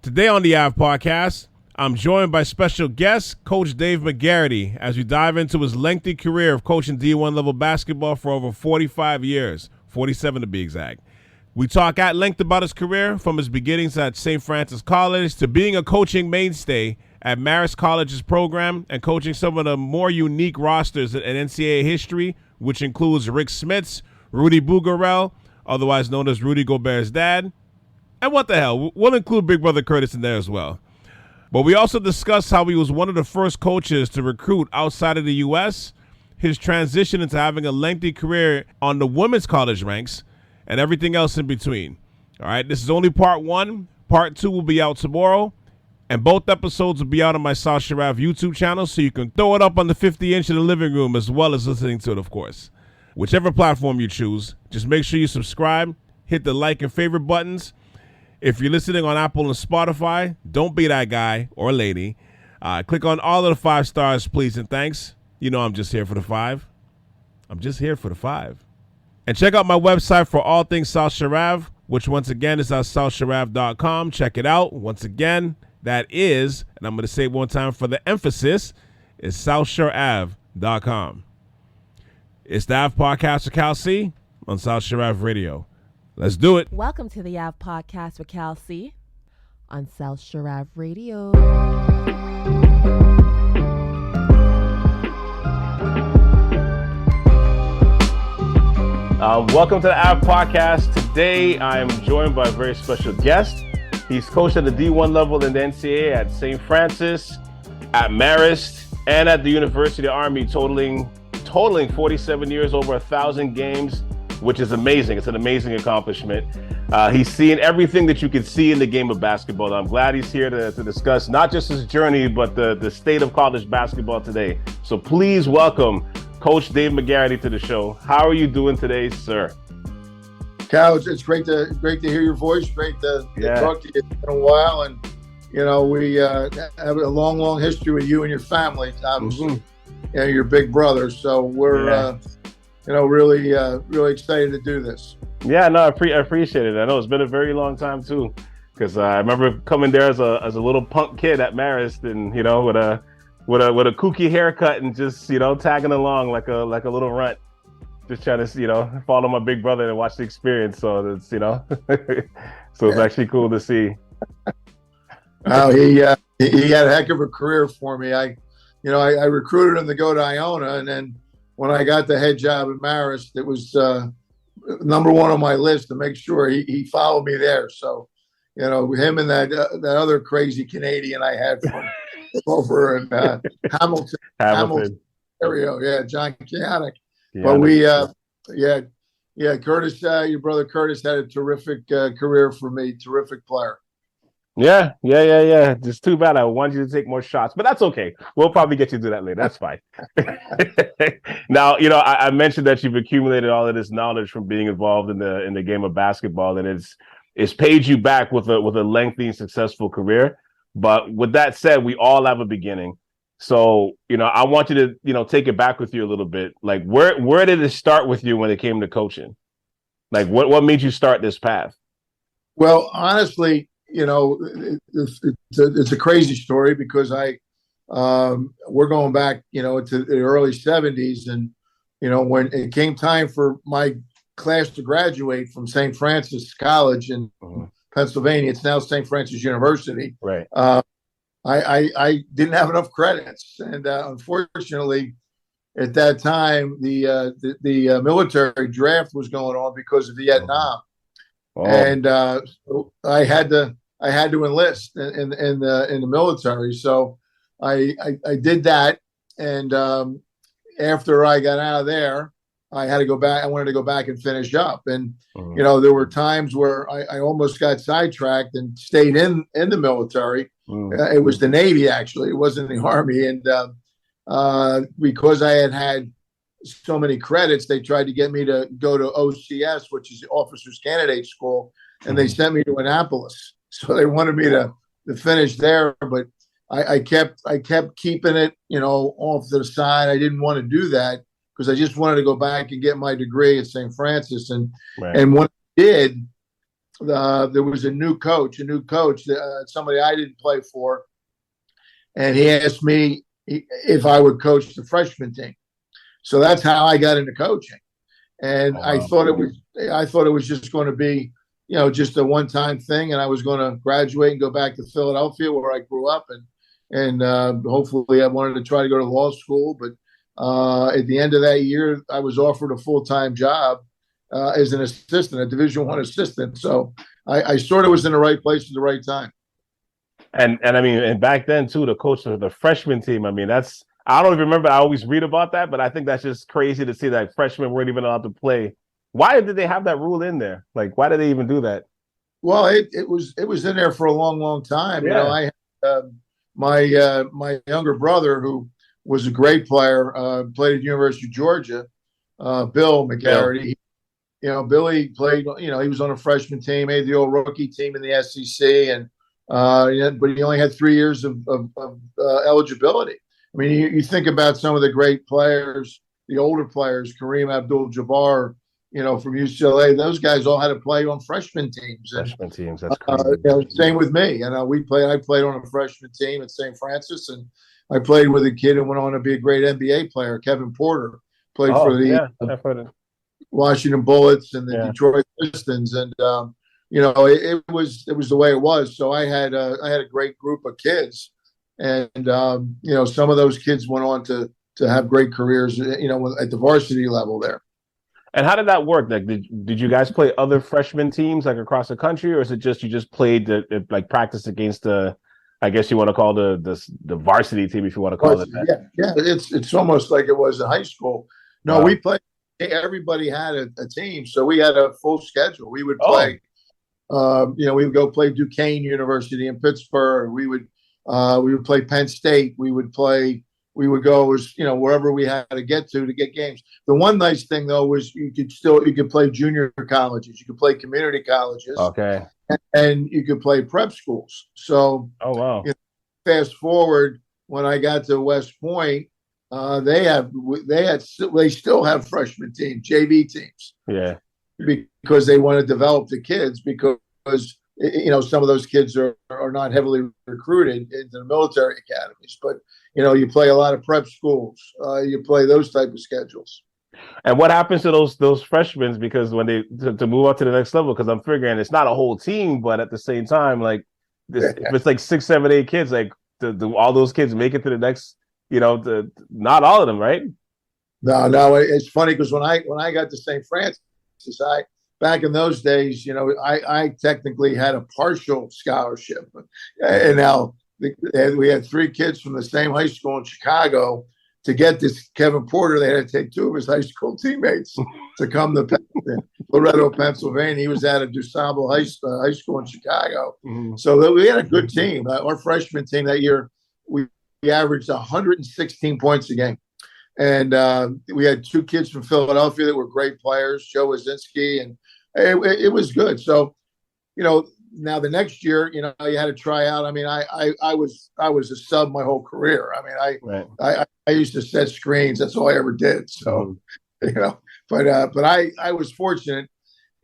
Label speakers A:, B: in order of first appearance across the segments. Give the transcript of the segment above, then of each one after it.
A: Today on the Ave Podcast, I'm joined by special guest, Coach Dave Magarity, as we dive into his lengthy career of coaching D1 level basketball for over 45 years, 47 to be exact. We talk at length about his career, from his beginnings at St. Francis College to being a coaching mainstay at Marist College's program and coaching some of the more unique rosters in NCAA history, which includes Rick Smits, Rudy Bougarel, otherwise known as Rudy Gobert's dad, and what the hell, we'll include Big Brother Curtis in there as well. But we also discuss how he was one of the first coaches to recruit outside of the U.S., his transition into having a lengthy career on the women's college ranks, and everything else in between. All right, this is only part one. Part two will be out tomorrow, and both episodes will be out on my South Sharav YouTube channel, so you can throw it up on the 50-inch in the living room as well as listening to it, of course. Whichever platform you choose, just make sure you subscribe, hit the like and favorite buttons. If you're listening on Apple and Spotify, don't be that guy or lady. Click on all of the 5 stars, please, and thanks. You know I'm just here for the 5. I'm just here for the 5. And check out my website for all things South Sharav, which once again is at southsharav.com. Check it out. Once again, that is, and I'm going to say it one time for the emphasis, is southsharav.com. It's the Ave Podcast with Cal C on South Sharav Radio. Let's do it.
B: Welcome to the Ave Podcast with Cal C on South Sharav Radio.
A: Welcome to the Ave Podcast. Today, I am joined by a very special guest. He's coached at the D1 level in the NCAA at St. Francis, at Marist, and at the University of Army, totaling 47 years, over 1,000 games, which is amazing. It's an amazing accomplishment. He's seen everything that you could see in the game of basketball. I'm glad he's here to discuss not just his journey, but the state of college basketball today. So please welcome Coach Dave Magarity to the show. How are you doing today, sir?
C: Cal, it's great to hear your voice. Great to talk to you. It's been a while, and you know we have a long history with you and your family. Obviously, your big brother. So we're really excited to do this.
A: Yeah, no, I appreciate it. I know it's been a very long time too, because I remember coming there as a little punk kid at Marist, and with a kooky haircut and just tagging along like a little runt, just trying to follow my big brother and watch the experience. So it's so it's actually cool to see.
C: Oh, he had a heck of a career for me. I recruited him to go to Iona, and then when I got the head job at Marist, it was number one on my list to make sure he followed me there. So, him and that other crazy Canadian I had from over in Hamilton area, John Kianik. But Curtis, your brother Curtis had a terrific career for me, terrific player.
A: Yeah. Just too bad I wanted you to take more shots, but that's okay. We'll probably get you to do that later. That's fine. Now, I mentioned that you've accumulated all of this knowledge from being involved in the game of basketball, and it's paid you back with a lengthy and successful career. But with that said, we all have a beginning. So, I want you to, take it back with you a little bit. Like, where did it start with you when it came to coaching? Like, what made you start this path?
C: Well, honestly, it's a crazy story because we're going back, to the early 70s. And, when it came time for my class to graduate from St. Francis College in Pennsylvania, it's now St. Francis University.
A: Right.
C: I didn't have enough credits. And unfortunately, at that time, the military draft was going on because of Vietnam. Oh. And so I had to enlist in the military. So I did that, and after I got out of there, I had to go back. I wanted to go back and finish up, and there were times where I almost got sidetracked and stayed in the military. It was the Navy, actually. It wasn't the Army, and because I had so many credits, they tried to get me to go to OCS, which is the Officers Candidate School, and they sent me to Annapolis. So they wanted me to finish there, but I kept keeping it, off to the side. I didn't want to do that because I just wanted to go back and get my degree at St. Francis. And when I did, there was a new coach, somebody I didn't play for, and he asked me if I would coach the freshman team. So that's how I got into coaching. And I thought it was just going to be, just a one-time thing, and I was going to graduate and go back to Philadelphia where I grew up, and hopefully I wanted to try to go to law school. But at the end of that year, I was offered a full-time job as an assistant, a Division I assistant. So I sort of was in the right place at the right time.
D: And I mean, and back then too, the coach of the freshman team. I mean, I don't even remember. I always read about that, but I think that's just crazy to see that freshmen weren't even allowed to play. Why did they have that rule in there? Like, why did they even do that?
C: Well, it was in there for a long, long time.
D: Yeah.
C: I had my younger brother, who was a great player, played at University of Georgia, Bill Magarity. Billy played. He was on a freshman team, made the old rookie team in the SEC, and but he only had 3 years of eligibility. I mean, you think about some of the great players, the older players, Kareem Abdul-Jabbar, from UCLA. Those guys all had to play on freshman teams.
D: Freshman teams, that's crazy.
C: Same with me. I played on a freshman team at St. Francis, and I played with a kid who went on to be a great NBA player, Kevin Porter, played for the Washington Bullets and the Detroit Pistons, and it was the way it was. So I had a great group of kids, and some of those kids went on to have great careers, at the varsity level there.
D: And how did that work? Like, did you guys play other freshman teams like across the country, or is it just you just played like practice against the, I guess you want to call the varsity team, if you want to call it that?
C: Yeah. It's almost like it was in high school. No, we played. Everybody had a team, so we had a full schedule. We would play. We would go play Duquesne University in Pittsburgh. We would play Penn State. We would go wherever we had to get games. The one nice thing though was you could play junior colleges, you could play community colleges, and you could play prep schools. So fast forward when I got to West Point, they still have freshman teams, JV teams, because they want to develop the kids, because some of those kids are not heavily recruited into the military academies, but you play a lot of prep schools, you play those type of schedules.
D: And what happens to those freshmen, because when they to move up to the next level, because I'm figuring it's not a whole team, but at the same time, like if it's like 6, 7, 8 kids, like do all those kids make it to the next, not all of them, right?
C: No, it's funny because when I got to St. Francis, back in those days, I technically had a partial scholarship, and now we had 3 kids from the same high school in Chicago. To get this Kevin Porter, they had to take 2 of his high school teammates to come to Loretto, Pennsylvania. He was out of DuSable High School in Chicago. Mm-hmm. So we had a good team. Our freshman team that year, we averaged 116 points a game. And we had 2 kids from Philadelphia that were great players, Joe Wazinski, and it was good. So, now the next year, you had to try out. I mean, I was a sub my whole career. I mean, I used to set screens. That's all I ever did. So, but I was fortunate,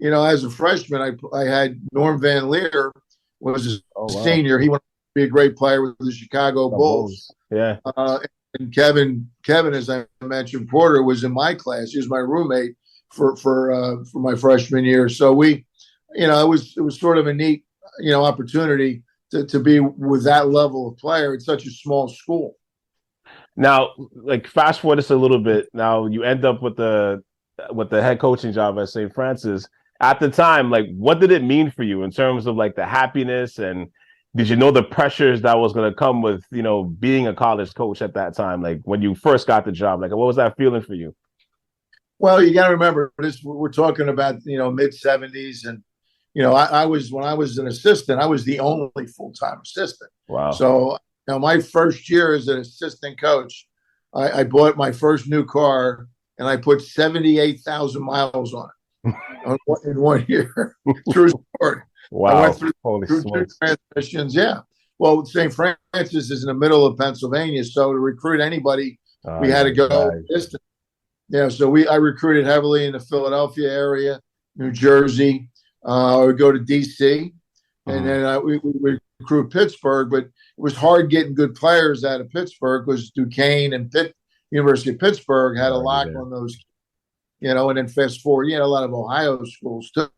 C: as a freshman, I had Norm Van Leer was a senior. He wanted to be a great player with the Chicago Bulls. Yeah. And Kevin, as I mentioned, Porter was in my class. He was my roommate for my freshman year. So it was sort of a neat, opportunity to be with that level of player at such a small school.
D: Now, like fast forward this a little bit. Now you end up with the head coaching job at St. Francis. At the time, like, what did it mean for you in terms of like the happiness, and did you know the pressures that was going to come with, being a college coach at that time? Like when you first got the job, like what was that feeling for you?
C: Well, you got to remember this. We're talking about mid 70s, and I was, when I was an assistant, I was the only full-time assistant. Wow. So my first year as an assistant coach, I bought my first new car, and I put 78,000 miles on it in 1 year. True story.
D: Wow.
C: I went through 2 transmissions. Yeah. Well, St. Francis is in the middle of Pennsylvania, so to recruit anybody, we had to go distant. Yeah, so I recruited heavily in the Philadelphia area, New Jersey, I would go to D.C., and then we recruit Pittsburgh, but it was hard getting good players out of Pittsburgh because Duquesne and University of Pittsburgh had a lock on those, and then fast forward, you had a lot of Ohio schools too,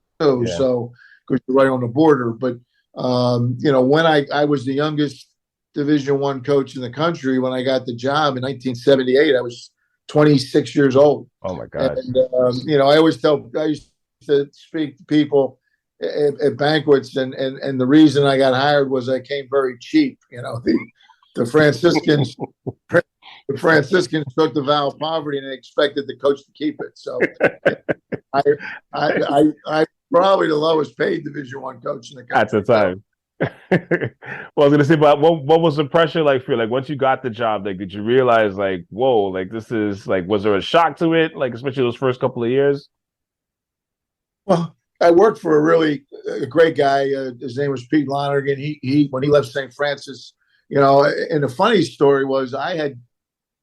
C: so because you're right on the border. But, when I was the youngest Division I coach in the country, when I got the job in 1978, I was 26 years old.
D: Oh, my gosh. And,
C: I used to speak to people at banquets, and the reason I got hired was I came very cheap. The Franciscans took the vow of poverty and they expected the coach to keep it. So I probably the lowest paid Division I coach in the country
D: at the time. Well, I was gonna say, but what was the pressure like for you? Like once you got the job, like did you realize like, whoa, like this is like, was there a shock to it? Like especially those first couple of years?
C: Well, I worked for a great guy. His name was Pete Lonergan. He when he left St. Francis, and the funny story was I had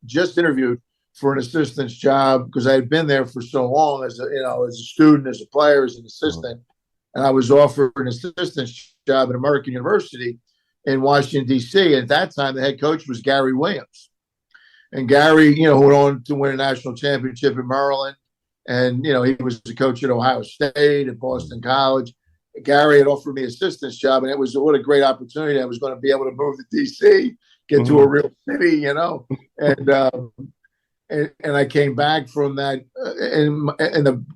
C: just interviewed for an assistant's job because I had been there for so long as a student, as a player, as an assistant, and I was offered an assistant's job at American University in Washington, D.C. At that time, the head coach was Gary Williams, and Gary, who went on to win a national championship in Maryland. And, he was the coach at Ohio State, at Boston College. Gary had offered me assistant's job, and it was what a great opportunity. I was going to be able to move to D.C., get to a real city, and I came back from that. And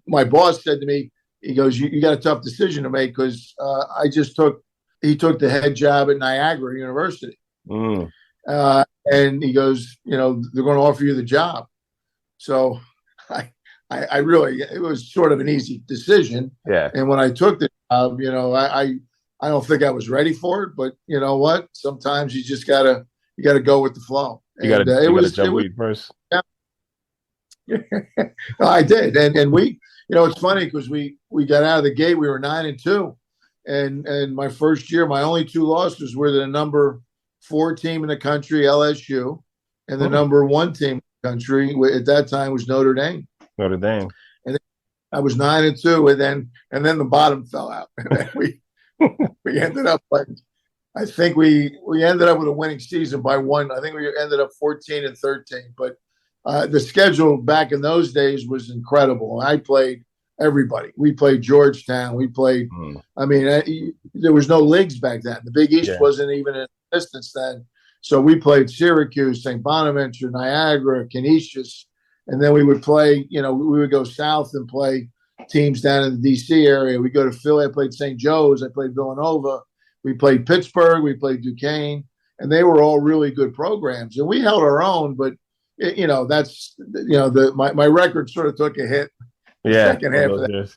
C: my boss said to me, he goes, you got a tough decision to make because he took the head job at Niagara University. And he goes, they're going to offer you the job. So I really, it was sort of an easy decision.
D: Yeah.
C: And when I took the job, I don't think I was ready for it, but you know what? Sometimes you just gotta go with the flow.
D: You gotta jump lead first.
C: Yeah. I did. And we, it's funny because we got out of the gate, we were 9-2. And my first year, my only two losses were the number 4 team in the country, LSU, and the number 1 team in the country at that time was Notre Dame.
D: Notre Dame.
C: And I was 9-2, and then the bottom fell out. And then we ended up I think we ended up with a winning season by 1. I think we ended up 14-13. But the schedule back in those days was incredible. I played everybody. We played Georgetown. We played. I mean, there was no leagues back then. The Big East wasn't even in existence then. So we played Syracuse, St. Bonaventure, Niagara, Canisius. And then we would play, we would go south and play teams down in the D.C. area. We go to Philly. I played St. Joe's. I played Villanova. We played Pittsburgh. We played Duquesne. And they were all really good programs. And we held our own, but, that's, my record sort of took a hit.
D: Yeah.
C: Second half of that.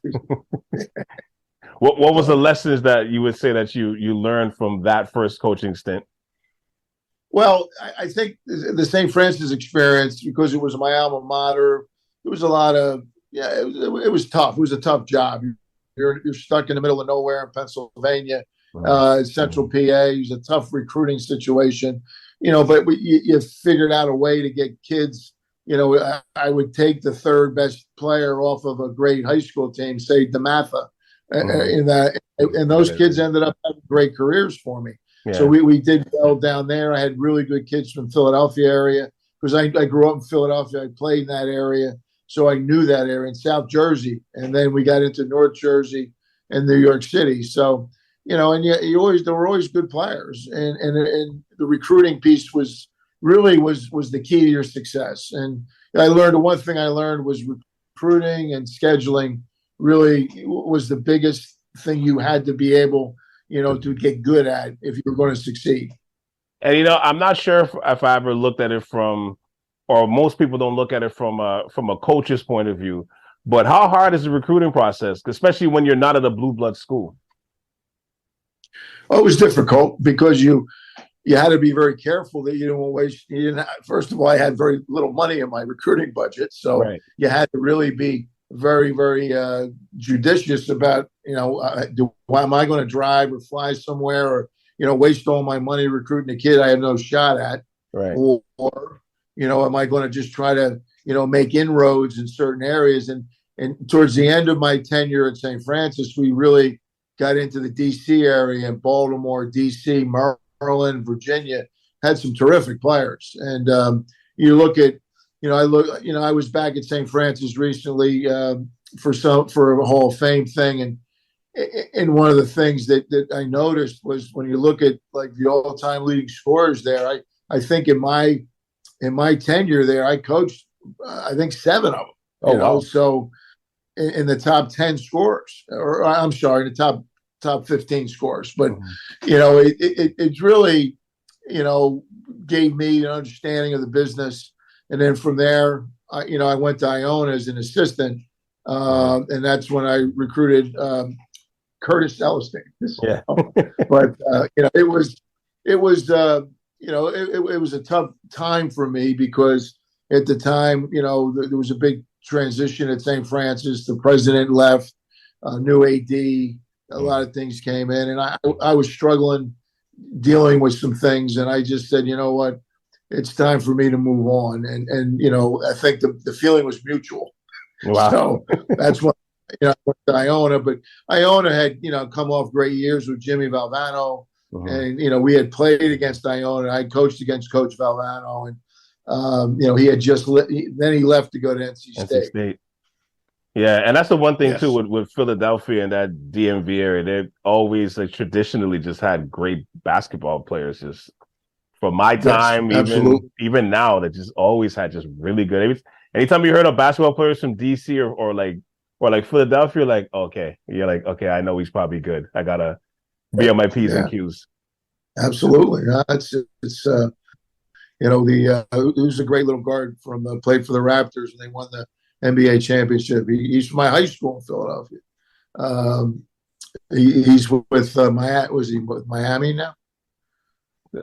D: What was the lessons that you would say that you learned from that first coaching stint?
C: Well, I think the St. Francis experience, because it was my alma mater, it was a lot of, it was tough. It was a tough job. You're stuck in the middle of nowhere in Pennsylvania, central PA. It was a tough recruiting situation, but you figured out a way to get kids. I would take the third best player off of a great high school team, say DeMatha, and those kids ended up having great careers for me. Yeah. So we did well down there. I had really good kids from Philadelphia area because I grew up in Philadelphia. I played in that area, so I knew that area in South Jersey. And then we got into North Jersey and New York City. So, there were always good players. And the recruiting piece was the key to your success. And the one thing I learned was recruiting and scheduling really was the biggest thing you had to be able to get good at if you were going to succeed.
D: And, I'm not sure if I ever looked at it or most people don't look at it from a coach's point of view, but how hard is the recruiting process, especially when you're not at a blue blood school?
C: Oh, it was difficult because you had to be very careful that you didn't waste. First of all, I had very little money in my recruiting budget. So you had to really be very, very judicious about, am I going to drive or fly somewhere or, waste all my money recruiting a kid I have no shot at?
D: Right.
C: Or am I going to just try to, make inroads in certain areas? And And towards the end of my tenure at St. Francis, we really got into the D.C. area, and Baltimore, D.C., Maryland, Virginia had some terrific players. And you look at, I was back at St. Francis recently for a Hall of Fame thing, and one of the things that I noticed was when you look at like the all-time leading scorers there, I think in my tenure there, I coached I think 7 of them.
D: Wow.
C: So in the top 10 scorers, or I'm sorry, the top 15 scores. But it really gave me an understanding of the business. And then from there, I went to Iona as an assistant, and that's when I recruited Curtis Celestine.
D: Yeah.
C: But it was a tough time for me because at the time, there was a big transition at St. Francis. The president left, new AD, a lot of things came in, and I was struggling dealing with some things, and I just said, you know what, it's time for me to move on. And I think the feeling was mutual.
D: Wow.
C: So that's when I went to Iona. But Iona had come off great years with Jimmy Valvano, and we had played against Iona. I coached against Coach Valvano, and he had just then he left to go to NC State.
D: Yeah, and that's the one thing too with Philadelphia and that DMV area. They've always traditionally just had great basketball players. Just from my time, even now, they just always had just really good. Anytime you heard of basketball players from DC or like Philadelphia, you're like, okay, I know he's probably good. I gotta be on my P's and Q's.
C: Absolutely, he was a great little guard from played for the Raptors when they won the NBA championship. He's from my high school in Philadelphia. He's with Miami. Was he with Miami now?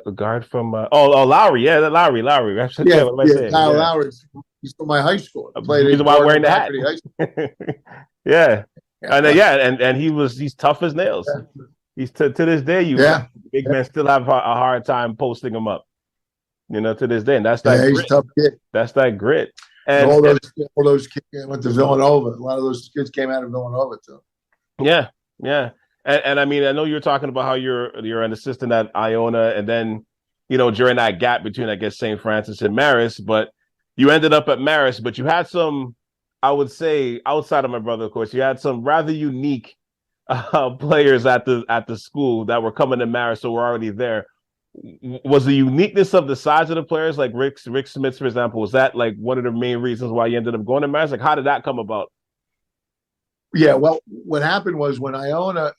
D: A guard from Lowry. Yeah, Lowry. What am I saying?
C: Kyle Lowry. He's from my high school. I played.
D: He's the one wearing the hat. Yeah. And he's tough as nails. He's to this day. Big men still have a hard time posting him up. To this day, and that's that.
C: He's tough kid.
D: That's that grit. And
C: all those kids went to Villanova. A lot of those kids came out of Villanova too.
D: Yeah. And I mean, I know you're talking about how you're an assistant at Iona, and then during that gap between, I guess, St. Francis and Marist, but you ended up at Marist. But you had some, I would say, outside of my brother, of course, you had some rather unique players at the school that were coming to Marist, so were already there. Was the uniqueness of the size of the players, like Rick Smith, for example, was that like one of the main reasons why you ended up going to Marist? Like, how did that come about?
C: Yeah, well, what happened was when Iona,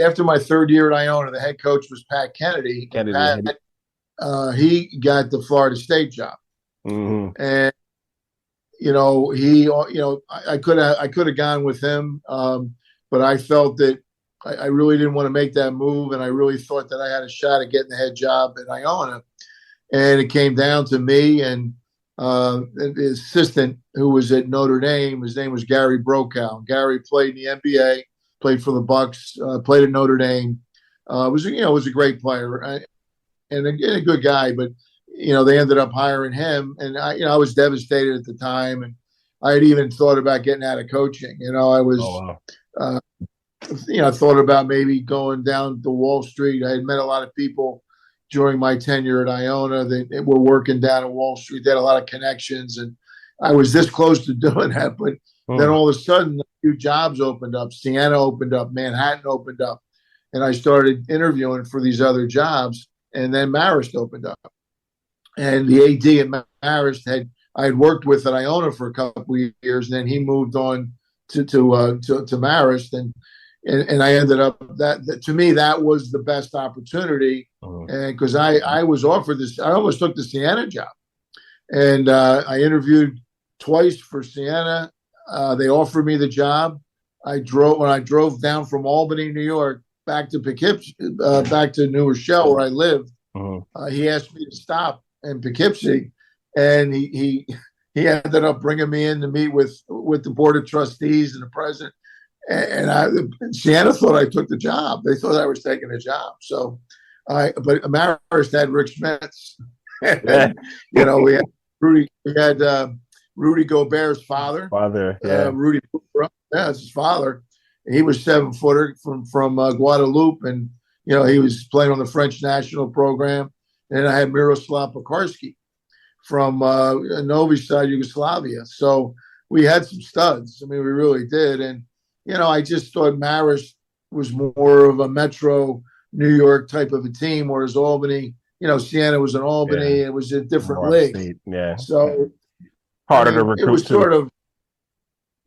C: after my third year at Iona, the head coach was Pat Kennedy. Pat, he got the Florida State job, and I could have gone with him, but I felt that I really didn't want to make that move, and I really thought that I had a shot at getting the head job at Iona. And it came down to me and the assistant who was at Notre Dame. His name was Gary Brokow. Gary played in the NBA, played for the Bucks, played at Notre Dame. Was a great player and a good guy. But they ended up hiring him, and I was devastated at the time, and I had even thought about getting out of coaching. I was. Oh, wow. I thought about maybe going down to Wall Street. I had met a lot of people during my tenure at Iona that were working down at Wall Street. They had a lot of connections, and I was this close to doing that. But then all of a sudden, a few jobs opened up. Siena opened up. Manhattan opened up. And I started interviewing for these other jobs. And then Marist opened up. And the AD at Marist I had worked with at Iona for a couple of years. And then he moved on to Marist. And I ended up that to me, that was the best opportunity. And because I was offered this, I almost took the Siena job. And I interviewed twice for Siena. They offered me the job. When I drove down from Albany, New York, back to Poughkeepsie, back to New Rochelle, where I lived. He asked me to stop in Poughkeepsie, and he ended up bringing me in to meet with the board of trustees and the president. And Siena thought I took the job. They thought I was taking the job. So, but Marist had Rick Schmitz. And, we had Rudy. We had Rudy Gobert's father. Rudy, that's his father. He was 7-footer from Guadeloupe, and he was playing on the French national program. And I had Miroslav Pekarski from Novi Sad, Yugoslavia. So we had some studs. I mean, we really did. And I just thought Marist was more of a Metro New York type of a team, whereas Albany, Siena was in Albany. Yeah. It was a different league.
D: State. Yeah.
C: So
D: harder to recruit.
C: It was sort of,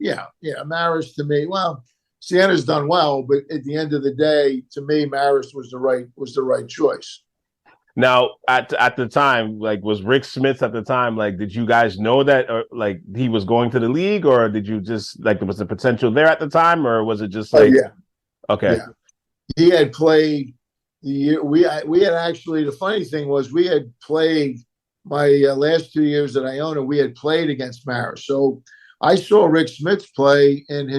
C: Marist to me. Well, Siena's done well, but at the end of the day, to me, Marist was the right choice.
D: Now, at the time, was Rick Smits at the time? Did you guys know that, or he was going to the league, or did you just was the potential there at the time, or was it just okay?
C: Yeah. He had played the year we had actually. The funny thing was we had played my last 2 years that Iona. We had played against Marist, so I saw Rick Smits play in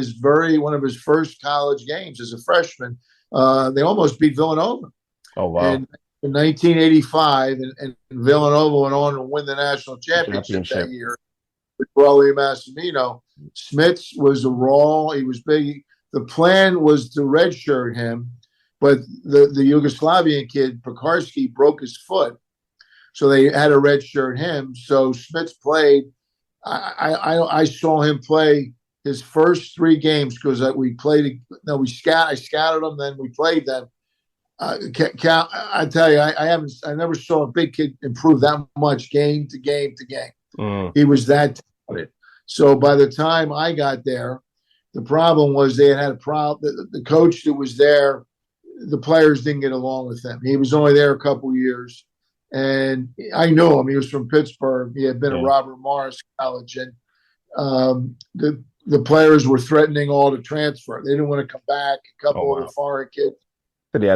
C: one of his first college games as a freshman. They almost beat Villanova.
D: Oh wow!
C: And in 1985, and Villanova went on to win the national championship that year with Braulio Massimino. Smits was a raw. He was big. The plan was to redshirt him, but the Yugoslavian kid, Pekarski, broke his foot. So they had to redshirt him. So Smits played. I saw him play his first 3 games because we played. No, I scouted them, then we played them. I tell you, I never saw a big kid improve that much game to game to game. He was that talented. So by the time I got there, the problem was they had a problem. The coach that was there, the players didn't get along with him. He was only there a couple years, and I knew him. He was from Pittsburgh. He had been at Marist College, and the players were threatening all to transfer. They didn't want to come back. A couple of the foreign kids.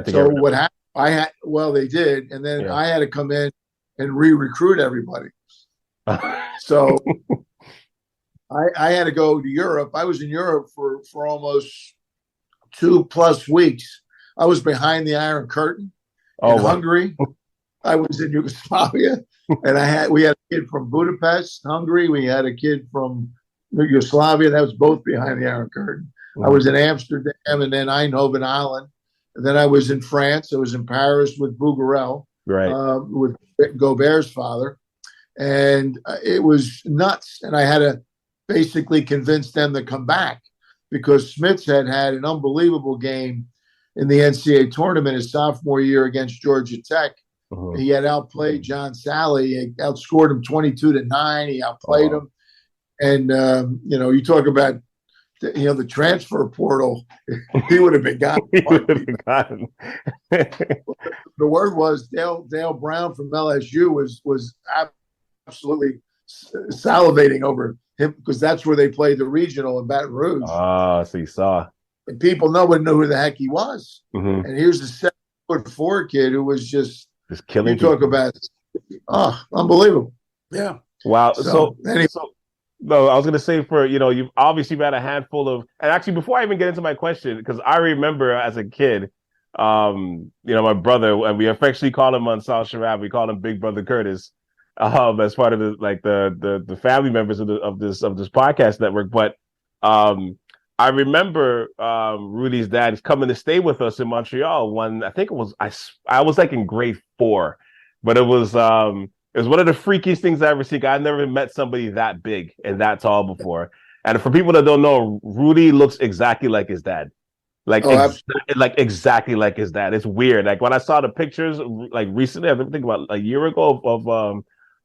D: So
C: what happened? They did, and then I had to come in and re-recruit everybody. So I had to go to Europe. I was in Europe for almost 2+ weeks. I was behind the Iron Curtain in Hungary. I was in Yugoslavia, and we had a kid from Budapest, Hungary. We had a kid from Yugoslavia. That was both behind the Iron Curtain. I was in Amsterdam and then Eindhoven, Holland. And then I was in France. I was in Paris with Bougarel, with Gobert's father. And it was nuts. And I had to basically convince them to come back because Smits had an unbelievable game in the NCAA tournament his sophomore year against Georgia Tech. He had outplayed John Sally. He outscored him 22-9. He outplayed him. And, you talk about the transfer portal, he would have been gone. The word was Dale Brown from LSU was absolutely salivating over him because that's where they played the regional in Baton Rouge.
D: So you saw.
C: And people wouldn't know who the heck he was. And here's the 7'4" kid who was just killing. You talk about unbelievable. Yeah.
D: Wow. No, I was going to say you've obviously had a handful of, and actually before I even get into my question, because I remember as a kid, my brother, and we affectionately call him on South Sharab, we call him Big Brother Curtis, as part of the family members of this podcast network. But I remember Rudy's dad coming to stay with us in Montreal when I think it was I was in grade 4, but it was one of the freakiest things I ever seen. I've never met somebody that big and that tall before. And for people that don't know, Rudy looks exactly like his dad. Exactly like his dad. It's weird. When I saw the pictures recently, I think about a year ago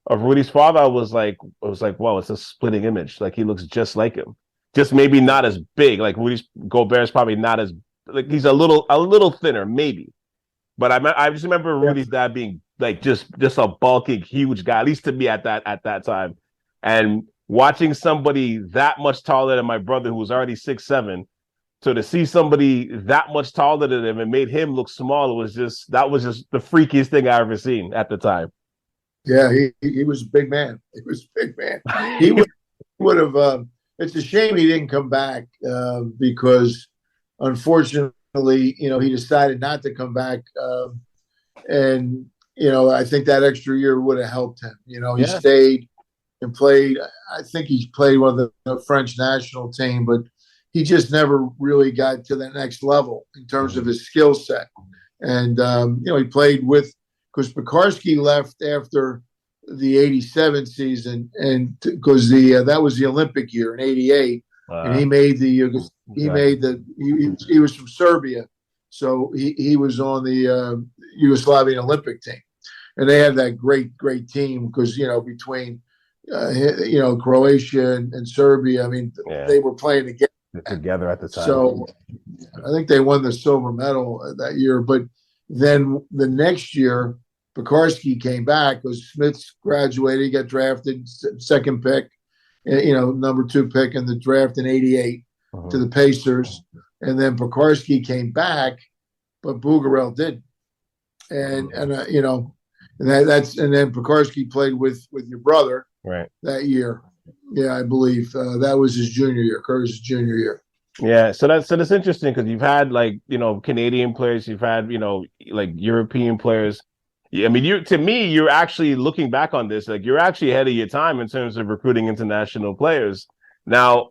D: of Rudy's father, I was like, wow, it's a splitting image. He looks just like him. Just maybe not as big. Rudy's Gobert's probably not as he's a little thinner, maybe. But I just remember Rudy's dad being just a bulking, huge guy, at least to me at that time. And watching somebody that much taller than my brother, who was already 6'7", so to see somebody that much taller than him and made him look small, that was just the freakiest thing I ever seen at the time.
C: Yeah, he was a big man. He was a big man. He would have. It's a shame he didn't come back because, unfortunately, he decided not to come back, and I think that extra year would have helped him. He stayed and played. I think he played with the French national team, but he just never really got to the next level in terms of his skill set. And he played with, because Pekarsky left after the '87 season, and because that was the Olympic year in '88, and he made the he was from Serbia, so he was on the Yugoslavian Olympic team, and they had that great team because between Croatia and Serbia, I mean they were playing together
D: at the time.
C: So I think they won the silver medal that year, but then the next year, Pekarsky came back because Smith's graduated. He got drafted second pick, number 2 pick in the draft in '88 to the Pacers. And then Pekarsky came back, but Bugarel didn't. And then Pekarsky played with your brother that year. Yeah, I believe that was his junior year, Curtis's junior year.
D: Yeah, so that's interesting because you've had Canadian players, you've had European players. Yeah, I mean, you're actually looking back on this, you're actually ahead of your time in terms of recruiting international players. Now,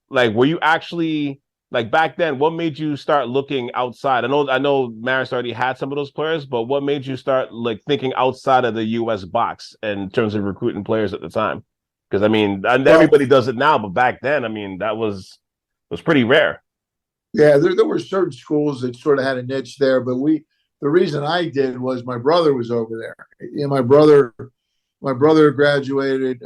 D: were you actually back then? What made you start looking outside? I know Marist already had some of those players, but what made you start thinking outside of the U.S. box in terms of recruiting players at the time? Because I mean, everybody does it now, but back then, I mean, that was pretty rare.
C: Yeah, there were certain schools that sort of had a niche there, but the reason I did was my brother was over there. Yeah, my brother graduated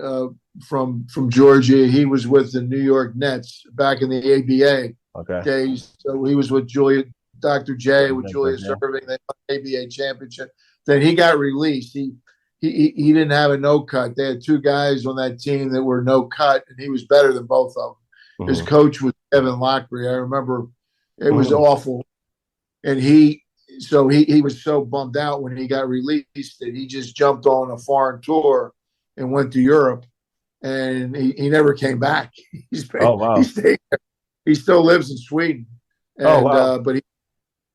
C: from Georgia. He was with the New York Nets back in the ABA days. So he was with Dr. J, with Julius Erving. They won the ABA championship. Then he got released. He didn't have a no cut. They had 2 guys on that team that were no cut, and he was better than both of them. His coach was Evan Lockbury. I remember it was awful, and he was so bummed out when he got released that he just jumped on a foreign tour and went to Europe, and he never came back. He stayed there. He still lives in Sweden, and, but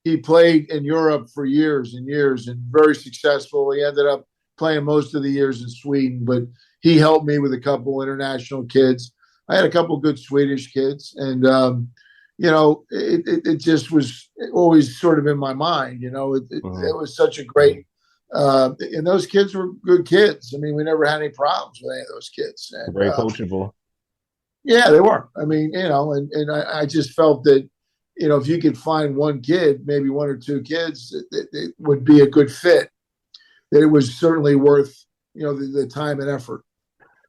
C: he played in Europe for years and years and very successful. He ended up playing most of the years in Sweden, but he helped me with a couple international kids. I had a couple good Swedish kids, and it just was always sort of in my mind. It was such a great, and those kids were good kids. I mean, we never had any problems with any of those kids. And,
D: very coachable.
C: Yeah, they were. I mean, and I just felt that, if you could find one kid, maybe 1 or 2 kids, that would be a good fit, that it was certainly worth, the time and effort.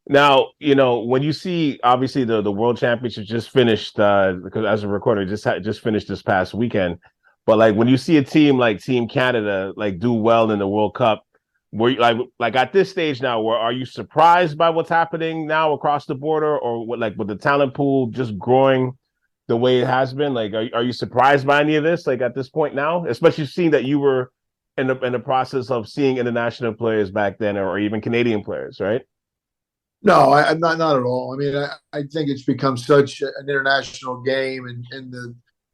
D: Now, when you see, obviously, the World Championship just finished, because as a recorder, just finished this past weekend. But when you see a team like Team Canada do well in the World Cup, were you at this stage now, are you surprised by what's happening now across the border, or with the talent pool just growing the way it has been? Are you surprised by any of this? At this point now, especially seeing that you were in the process of seeing international players back then, or even Canadian players, right?
C: No, I'm not at all. I mean, I think it's become such an international game, and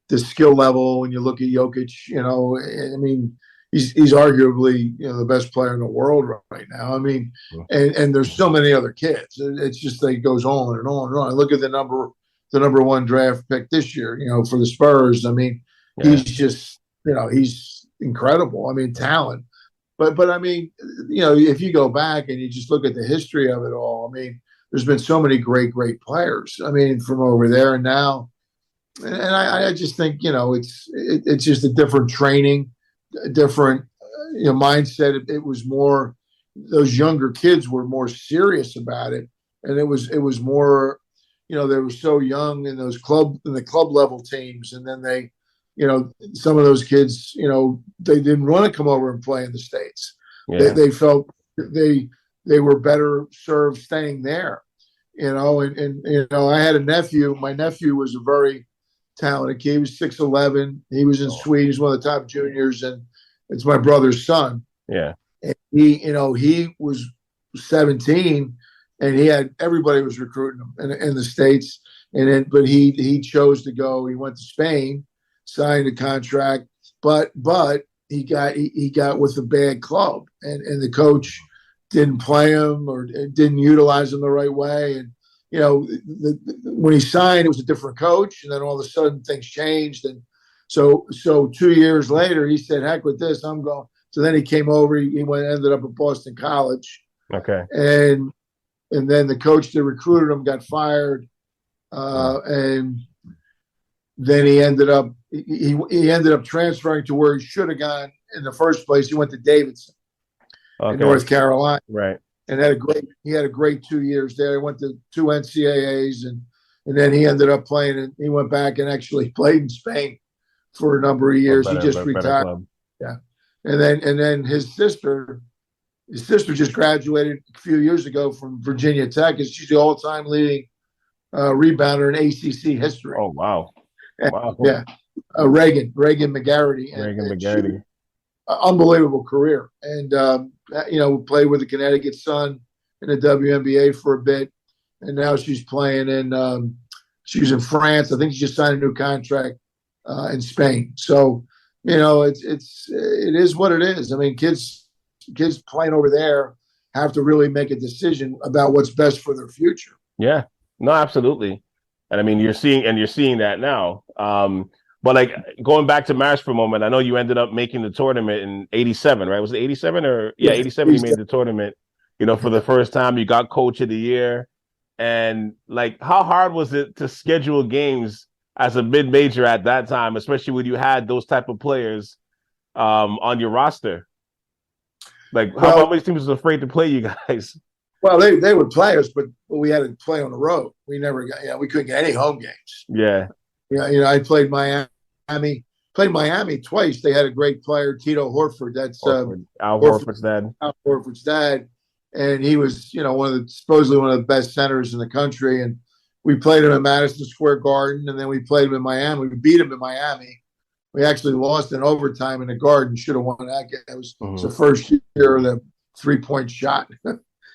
C: the skill level. When you look at Jokic, I mean, he's arguably the best player in the world right now. I mean, and there's so many other kids. It's just it goes on and on and on. Look at the number 1 draft pick this year. For the Spurs. I mean, he's just he's incredible. I mean, talent. But I mean, if you go back and you just look at the history of it all, I mean, there's been so many great players. I mean, from over there and now, and I just think it's just a different training, a different mindset. It was more, those younger kids were more serious about it, and it was more, they were so young in the club level teams, and then they. Some of those kids, they didn't want to come over and play in the States. Yeah. They felt they were better served staying there, and I had a nephew. My nephew was a very talented kid. He was 6'11". He was in Sweden. He's one of the top juniors, and it's my brother's son.
D: Yeah.
C: And he was 17, and everybody was recruiting him in the States. But he chose to go. He went to Spain, signed a contract, but he got with a bad club, and the coach didn't play him or didn't utilize him the right way. And, when he signed, it was a different coach. And then all of a sudden things changed. And so 2 years later, he said, heck with this, I'm going. So then he came over, ended up at Boston College.
D: Okay.
C: And then the coach that recruited him got fired. And then he ended up transferring to where he should have gone in the first place. He went to Davidson in North Carolina.
D: Right.
C: And he had a great 2 years there. He went to 2 NCAAs and then he ended up playing and he went back and actually played in Spain for a number of years. He just retired. Yeah. And then his sister just graduated a few years ago from Virginia Tech. She's the all-time leading rebounder in ACC history.
D: Oh, wow. Wow.
C: Yeah. Reagan Magarity.
D: Reagan Magarity.
C: Unbelievable career. And, played with the Connecticut Sun in the WNBA for a bit. And now she's playing she's in France. I think she just signed a new contract in Spain. So, it is what it is. I mean, kids playing over there have to really make a decision about what's best for their future.
D: Yeah, no, absolutely. And I mean, you're seeing that now. But like going back to Marist for a moment, I know you ended up making the tournament in '87, right? Was it '87 or 87? You made the tournament, for the first time. You got Coach of the Year. And like, how hard was it to schedule games as a mid-major at that time, especially when you had those type of players on your roster? Like, how many teams was afraid to play you guys?
C: Well, they would play us, but we had to play on the road. We never got, we couldn't get any home games.
D: Yeah.
C: I played Miami twice. They had a great player, Tito Horford. That's
D: Al Horford's dad.
C: Al Horford's dad. And he was, supposedly one of the best centers in the country. And we played him at Madison Square Garden, and then we played him in Miami. We beat him in Miami. We actually lost in overtime in the Garden. Should have won that game. It was the first year of the 3-point shot.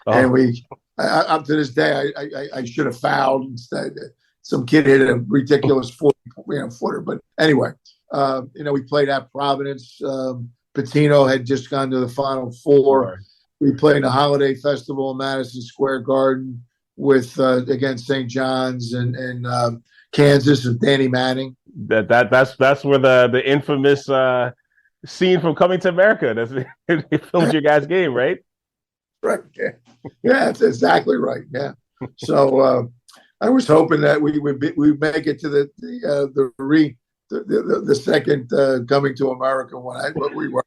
C: And up to this day, I should have fouled instead. Some kid hit a ridiculous 40-footer. But anyway, we played at Providence. Patino had just gone to the Final Four. Right. We played in a holiday festival in Madison Square Garden with against St. John's and Kansas and Danny Manning.
D: That's where the infamous scene from Coming to America. They filmed your guys' game, right?
C: Right. Yeah, that's exactly right. Yeah. So I was hoping that we make it to the second Coming to America one. But we were.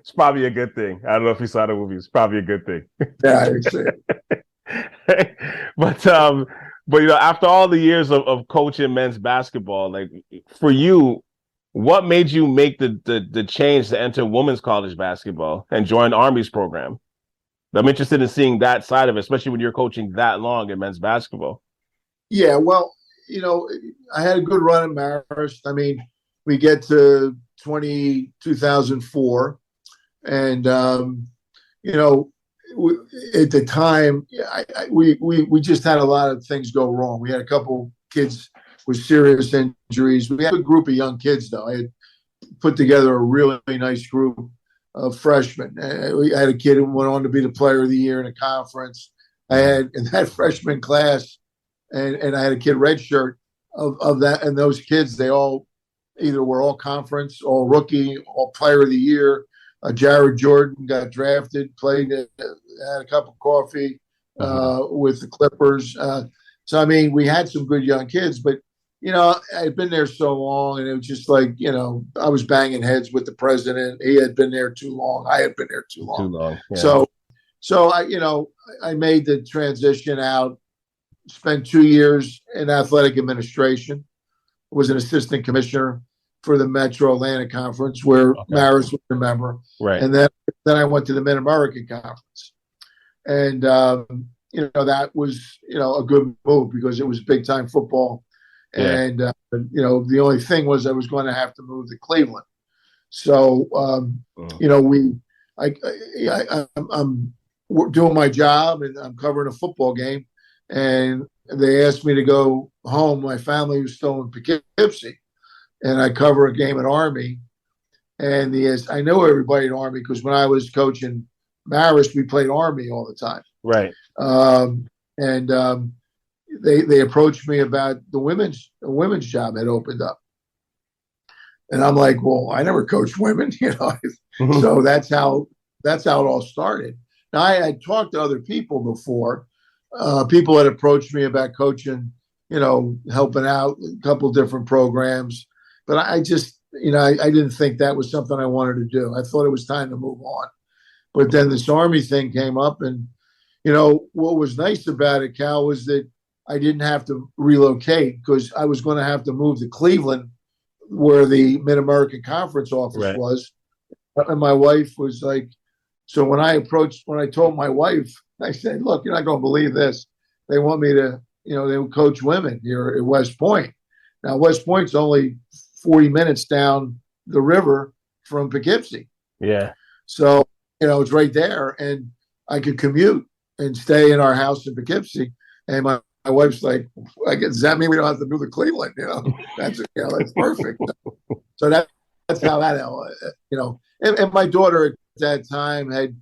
D: It's probably a good thing. I don't know if you saw the movie. It's probably a good thing.
C: Yeah, I see it.
D: But after all the years of coaching men's basketball, like for you, what made you make the change to enter women's college basketball and join Army's program? I'm interested in seeing that side of it, especially when you're coaching that long in men's basketball.
C: Yeah, well, I had a good run at Marist. I mean, we get to 2004, and at the time, we just had a lot of things go wrong. We had a couple kids with serious injuries. We had a group of young kids, though. I had put together a really nice group of freshmen. We had a kid who went on to be the player of the year in a conference. I had in that freshman class, and I had a kid redshirt of that, and those kids, they all either were all conference, all rookie, all player of the year. Jared Jordan got drafted, played, had a cup of coffee with the Clippers. So, I mean, we had some good young kids, but, I'd been there so long, and it was just like, I was banging heads with the president. He had been there too long. I had been there too long.
D: Too long.
C: Yeah. So I made the transition out, spent 2 years in athletic administration, was an assistant commissioner for the Metro Atlantic Conference, where Marist was a member.
D: Right.
C: And then I went to the Mid-American Conference. And, that was, a good move because it was big-time football. Yeah. And, the only thing was I was going to have to move to Cleveland. So, I'm doing my job, and I'm covering a football game. And they asked me to go home. My family was still in Poughkeepsie, and I cover a game at Army. And I know everybody at Army because when I was coaching Marist, we played Army all the time.
D: Right.
C: They approached me about the women's job had opened up. And I'm like, well, I never coached women,
D: Mm-hmm.
C: So that's how it all started. Now, I had talked to other people before. People had approached me about coaching, helping out a couple different programs. But I just, I didn't think that was something I wanted to do. I thought it was time to move on. But then this Army thing came up. And, what was nice about it, Cal, was that I didn't have to relocate because I was going to have to move to Cleveland, where the Mid-American Conference office was. And my wife was like, so when I told my wife, I said, look, you're not going to believe this. They want me to, they would coach women here at West Point. Now, West Point's only 40 minutes down the river from Poughkeepsie.
D: Yeah.
C: So, it's right there. And I could commute and stay in our house in Poughkeepsie. And my wife's like, does that mean we don't have to move to Cleveland? That's perfect. So that's how that, and my daughter at that time had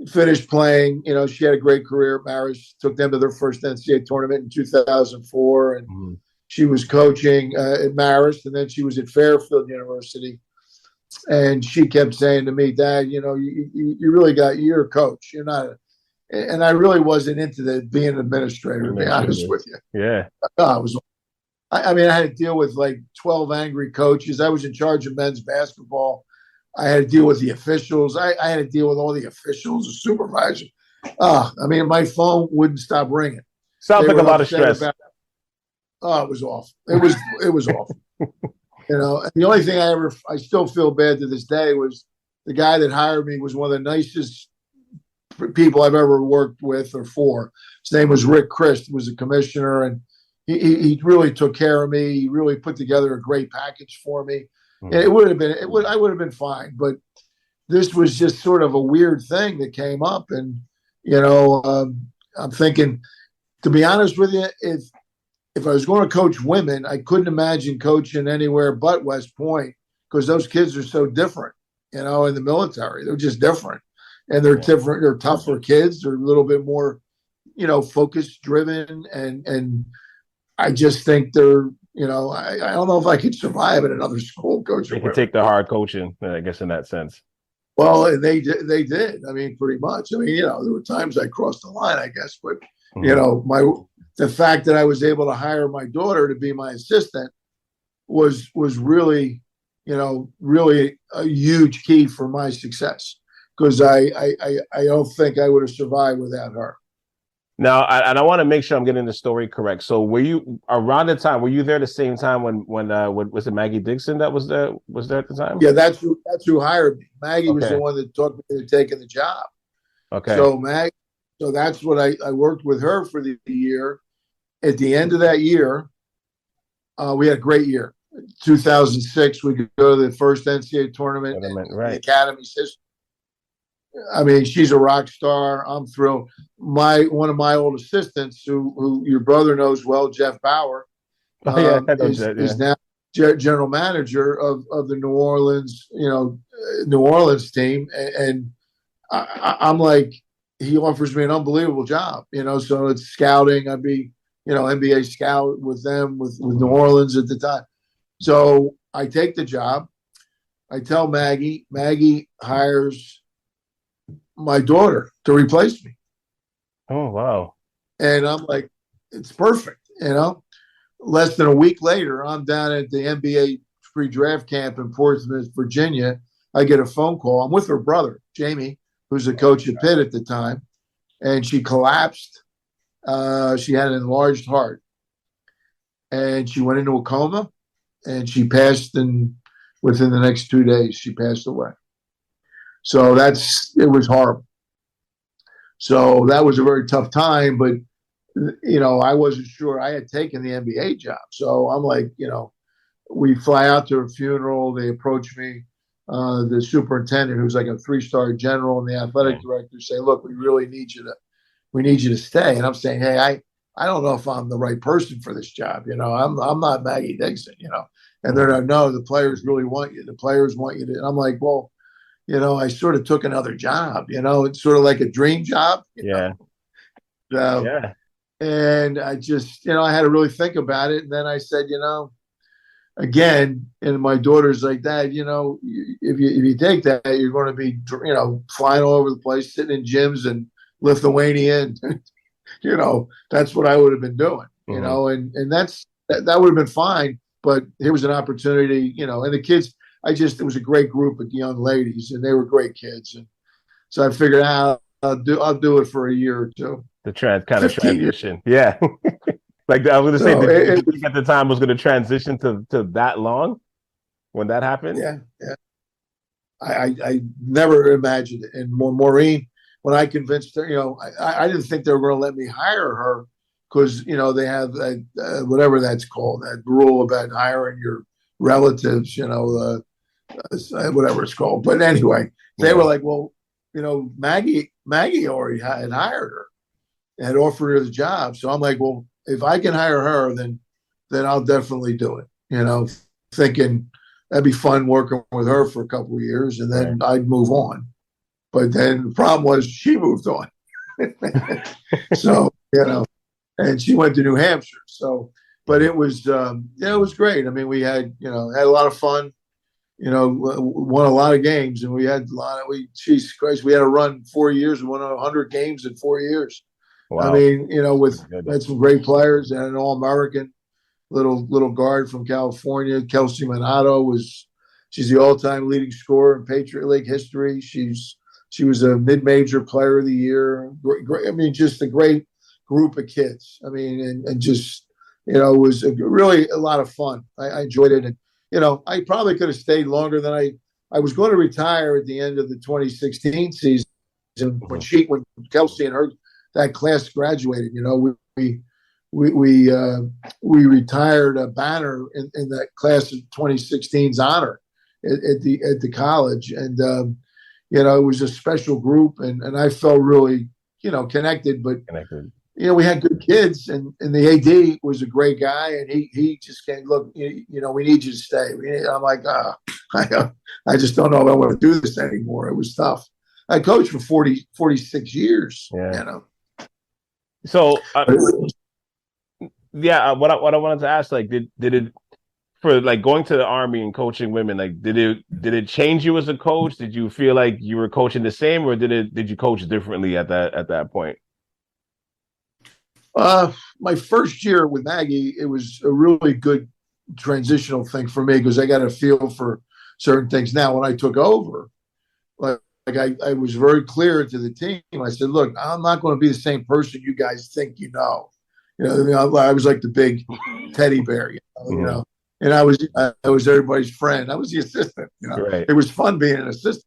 C: finished playing. She had a great career at Marist, took them to their first NCAA tournament in 2004. And she was coaching at Marist, and then she was at Fairfield University. And she kept saying to me, Dad, you really you're a coach. You're not and I really wasn't into being an administrator, to be honest with you.
D: Yeah.
C: I had to deal with like 12 angry coaches. I was in charge of men's basketball. I had to deal with the officials. I had to deal with all the officials, the supervisor. My phone wouldn't stop ringing.
D: Sounds like a lot of stress.
C: It was awful. It was awful. And the only thing I still feel bad to this day was the guy that hired me was one of the nicest people I've ever worked with or for. His name was Rick Christ, was a commissioner, and he really took care of me. He really put together a great package for me. And I would have been fine, but this was just sort of a weird thing that came up. And, I'm thinking, to be honest with you, if I was going to coach women, I couldn't imagine coaching anywhere but West Point, because those kids are so different, in the military. They're just different. And they're different. They're tougher kids. They're a little bit more, focus driven. And I just think they're, I don't know if I could survive at another school coaching.
D: They can take the hard coaching, I guess, in that sense.
C: Well, and they did. Pretty much. There were times I crossed the line, I guess. But, the fact that I was able to hire my daughter to be my assistant was really, really a huge key for my success. Because I don't think I would have survived without her.
D: Now, I want to make sure I'm getting the story correct. So, were you around the time? Were you there the same time when was it Maggie Dixon that was there at the time?
C: Yeah, that's who hired me. Maggie was the one that talked me into taking the job.
D: Okay.
C: So that's what I worked with her for the year. At the end of that year, we had a great year. 2006, we could go to the first NCAA tournament in the Academy's history. She's a rock star. I'm thrilled. One of my old assistants, who your brother knows well, Jeff Bauer, is now general manager of the New Orleans team. And I'm like, he offers me an unbelievable job. So it's scouting. I'd be, NBA scout with them with New Orleans at the time. So I take the job. I tell Maggie. Maggie hires my daughter to replace me.
D: Oh, wow.
C: And I'm like, it's perfect. Less than a week later, I'm down at the NBA pre-draft camp in Portsmouth, Virginia. I get a phone call. I'm with her brother, Jamie, who's a coach at Pitt at the time. And she collapsed. She had an enlarged heart. And she went into a coma. And she passed within the next 2 days, she passed away. So it was horrible. So that was a very tough time, but, I wasn't sure. I had taken the NBA job. So I'm like, we fly out to her funeral. They approach me, the superintendent, who's like a 3-star general, and the athletic director say, look, we need you to stay. And I'm saying, hey, I don't know if I'm the right person for this job. I'm not Maggie Dixon, and they're like, no, the players really want you. The players want you to. And I'm like, well, I sort of took another job. It's sort of like a dream job.
D: Yeah. Yeah.
C: And I just, I had to really think about it. And then I said, again, and my daughter's like, Dad, if you take that, you're going to be, flying all over the place, sitting in gyms and Lithuania, and that's what I would have been doing, and that would have been fine. But here was an opportunity, and the kids, it was a great group of young ladies, and they were great kids, and so I figured out I'll do it for a year or two.
D: The kind of transition, yeah. Like I was going to say, did you think at the time was going to transition to that long when that happened?
C: Yeah. I never imagined it. And Maureen, when I convinced her, I didn't think they were going to let me hire her because, they have that, whatever that's called, that rule about hiring your relatives, whatever it's called. But anyway, they were like, well, Maggie already had hired her, had offered her the job. So I'm like, well, if I can hire her, then I'll definitely do it, thinking that'd be fun working with her for a couple of years, and then I'd move on. But then the problem was she moved on. So, and she went to New Hampshire. So, but it was, it was great. I mean, we had a lot of fun, won a lot of games, and we had Jesus Christ, we had to run 4 years. We won 100 games in 4 years. Wow. I mean, had some great players and an All-American little guard from California. Kelsey Minato she's the all-time leading scorer in Patriot League history. She was a mid-major player of the year. Great, I mean, just a great group of kids. I mean, and just, it was really a lot of fun. I enjoyed it. And, I probably could have stayed longer than I was going to retire at the end of the 2016 season when Kelsey and that class graduated. We retired a banner in that class of 2016's honor at the college, and it was a special group, and I felt really connected. But we had good kids, and the AD was a great guy, and he just can't look. We need you to stay. I'm like, I just don't know if I want to do this anymore. It was tough. I coached for 46 years.
D: Yeah. So, what I wanted to ask, like, did it, for like going to the Army and coaching women, like, did it change you as a coach? Did you feel like you were coaching the same, or did you coach differently at that point?
C: My first year with Maggie, it was a really good transitional thing for me because I got a feel for certain things. Now, when I took over, I was very clear to the team. I said, look, I'm not going to be the same person you guys think I was like the big teddy bear, and I was everybody's friend. I was the assistant, Right. It was fun being an assistant,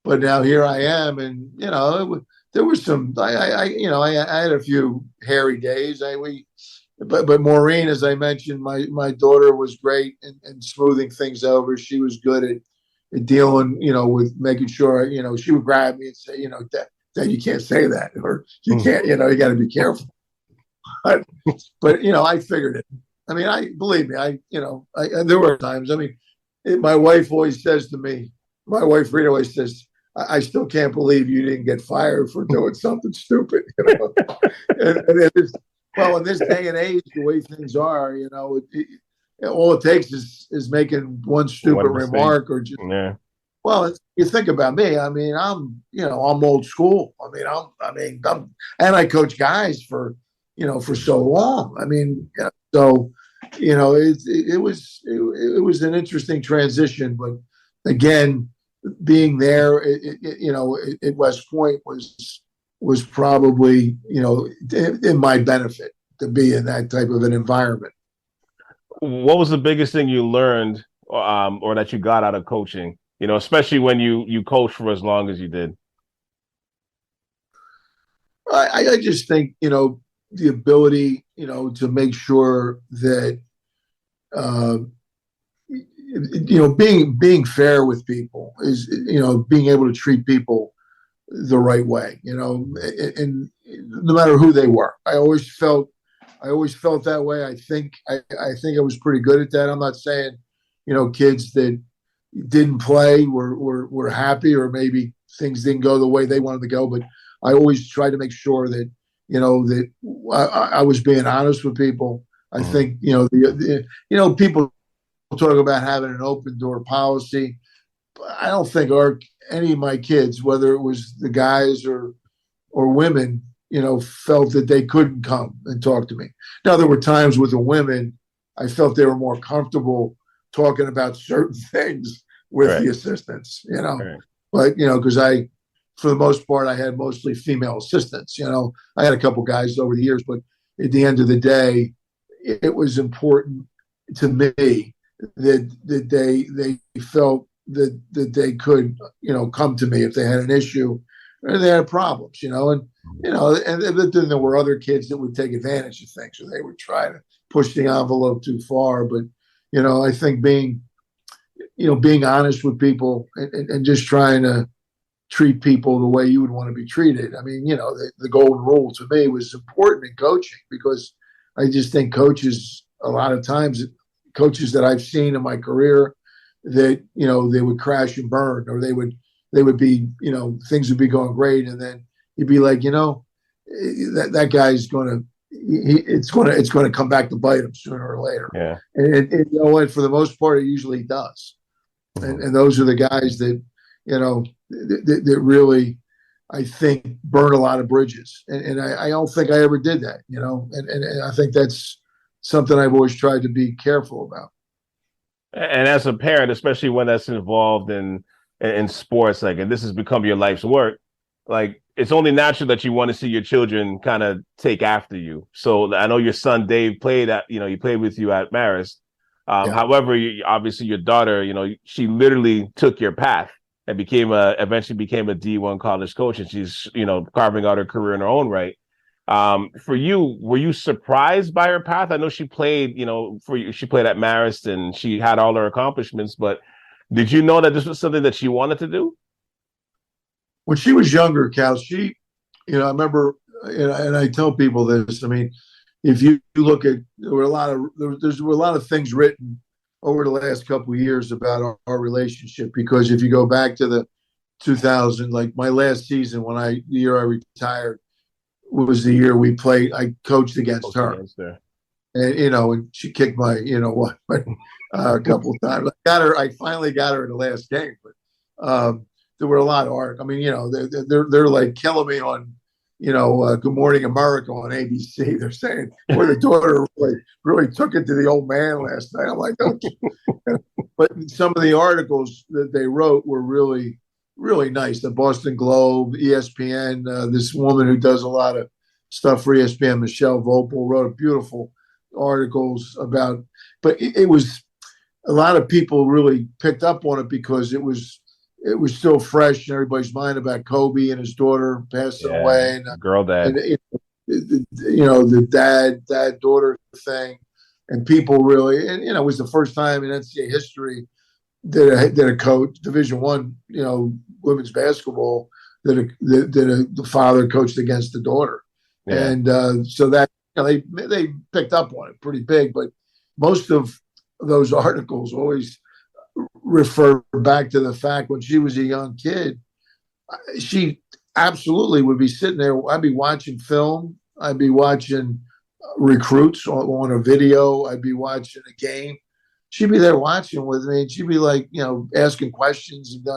C: but now here I am, and, there was some, I had a few hairy days. But Maureen, as I mentioned, my daughter was great in smoothing things over. She was good at dealing, with making sure, she would grab me and say, Dad, you can't say that, or you can't, you got to be careful. But I figured it. I mean, believe me, there were times. I mean, my wife always says to me, my wife Rita always says, I still can't believe you didn't get fired for doing something stupid. And in this day and age, the way things are, all it takes is making one stupid remark or just. Yeah. Well, you think about me. I mean, I'm old school. And I coach guys for so long. I mean, so it was an interesting transition. But again, being there, at West Point was probably in my benefit to be in that type of an environment.
D: What was the biggest thing you learned, or that you got out of coaching? Especially when you coached for as long as you did.
C: I just think the ability to make sure that being fair with people is being able to treat people the right way. And no matter who they were, I always felt that way. I think I was pretty good at that. I'm not saying, kids that, didn't play were happy, or maybe things didn't go the way they wanted to go. But I always tried to make sure that, that I was being honest with people. I think, people talk about having an open door policy. But I don't think any of my kids, whether it was the guys or women, felt that they couldn't come and talk to me. Now, there were times with the women, I felt they were more comfortable talking about certain things with the assistants,
D: Right.
C: But, because for the most part, I had mostly female assistants. I had a couple guys over the years, but at the end of the day, it was important to me that they felt that they could, come to me if they had an issue or they had problems, and then there were other kids that would take advantage of things, or they would try to push the envelope too far. But, I think being honest with people and just trying to treat people the way you would want to be treated. I mean, the golden rule to me was important in coaching, because I just think coaches, a lot of times, coaches that I've seen in my career, that, they would crash and burn, or they would be, things would be going great. And then you'd be like, that guy's it's going to come back to bite him sooner or later.
D: Yeah.
C: And you know what, for the most part, it usually does. And those are the guys that, that really, I think, burn a lot of bridges. And I don't think I ever did that, and I think that's something I've always tried to be careful about.
D: And as a parent, especially when that's involved in sports, and this has become your life's work, it's only natural that you want to see your children kind of take after you. So I know your son Dave played he played with you at Marist. However, obviously your daughter, she literally took your path and eventually became a D1 college coach, and she's, carving out her career in her own right. For you, were you surprised by her path? I know she played, she played at Marist and she had all her accomplishments, but did you know that this was something that she wanted to do?
C: When she was younger, Cal, I remember, and I tell people this, I mean, if you look at, there were a lot of things written over the last couple of years about our relationship, because if you go back to the 2000, my last season, the year I retired, was the year we played. I coached against her, and and she kicked my a couple of times. I finally got her in the last game, but there were a lot of art. I mean, they're like killing me on Good Morning America on ABC. They're saying, "Boy, the daughter really took it to the old man last night." I'm like, okay. But some of the articles that they wrote were really, really nice. The Boston Globe, ESPN, this woman who does a lot of stuff for ESPN, Michelle Vopel, wrote beautiful articles about. But it was, a lot of people really picked up on it because it was still fresh in everybody's mind about Kobe and his daughter passing away, and
D: girl dad,
C: and, the dad daughter thing, and people really, and it was the first time in NCAA history that a coach, Division I, women's basketball, that the father coached against the daughter, and so that they picked up on it pretty big. But most of those articles always refer back to the fact when she was a young kid, she absolutely would be sitting there. I'd be watching film. I'd be watching recruits on a video. I'd be watching a game. She'd be there watching with me, and she'd be like, asking questions and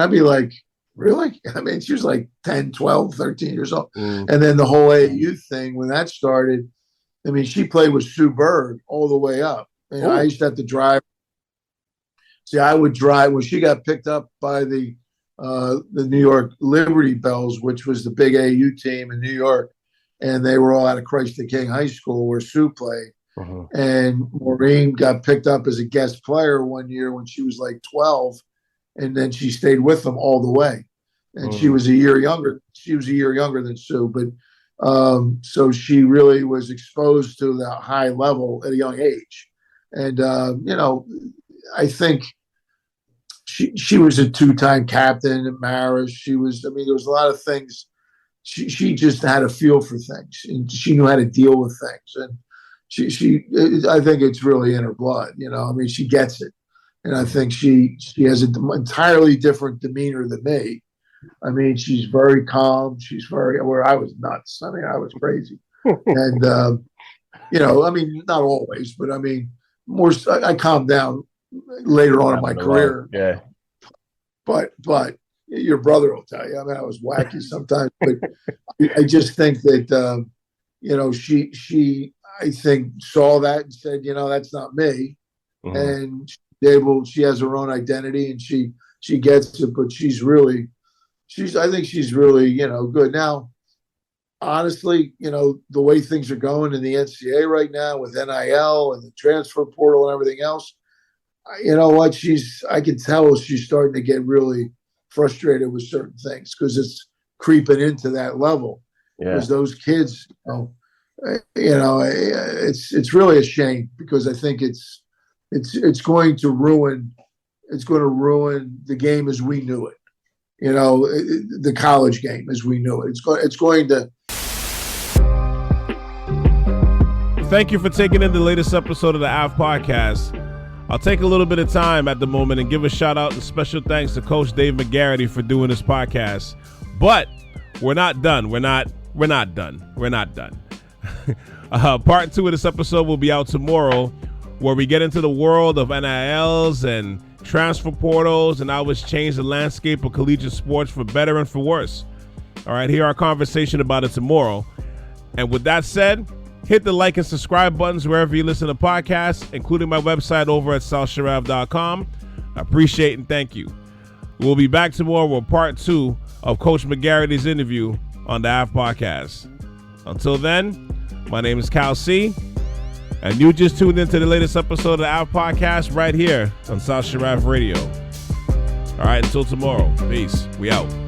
C: I'd be like, really? I mean, she was like 10, 12, 13 years old. And then the whole AAU thing, when that started, I mean, she played with Sue Bird all the way up. And I used to have to drive. See, I would drive when she got picked up by the New York Liberty Bells, which was the big AAU team in New York, and they were all out of Christ the King High School where Sue played. And Maureen got picked up as a guest player one year when she was like 12, and then she stayed with them all the way. And she was a year younger. She was a year younger than Sue, but so she really was exposed to the high level at a young age. And I think she was a two-time captain at Marist. There was a lot of things. She just had a feel for things, and she knew how to deal with things. And I think it's really in her blood. She gets it. and I think she has an entirely different demeanor than me. I mean, she's very calm. She's very, where I was nuts. I mean, I was crazy. And, I mean, not always, but I mean, I calmed down later on in my career.
D: Yeah.
C: But your brother will tell you, I mean, I was wacky sometimes, but I just think that, she, I think, saw that and said, that's not me. Mm-hmm. And she has her own identity and she gets it, but I think she's really, good. Now, honestly, the way things are going in the NCAA right now with NIL and the transfer portal and everything else, you know what? I can tell she's starting to get really frustrated with certain things because it's creeping into that level.
D: Yeah.
C: Because those kids, it's really a shame because I think it's going to ruin the game as we knew it. The college game as we knew it. It's going to.
A: Thank you for taking in the latest episode of the Ave Podcast. I'll take a little bit of time at the moment and give a shout out and special thanks to Coach Dave Magarity for doing this podcast. But we're not done. We're not done. Part 2 of this episode will be out tomorrow, where we get into the world of NILs and transfer portals and how it's changed the landscape of collegiate sports for better and for worse. All right, hear our conversation about it tomorrow. And with that said, hit the like and subscribe buttons wherever you listen to podcasts, including my website over at southsharav.com. I appreciate and thank you. We'll be back tomorrow with part 2 of Coach Magarity's interview on the Ave Podcast. Until then, my name is Cal C, and you just tuned into the latest episode of the Ave Podcast right here on South Sharav Radio. All right, until tomorrow. Peace. We out.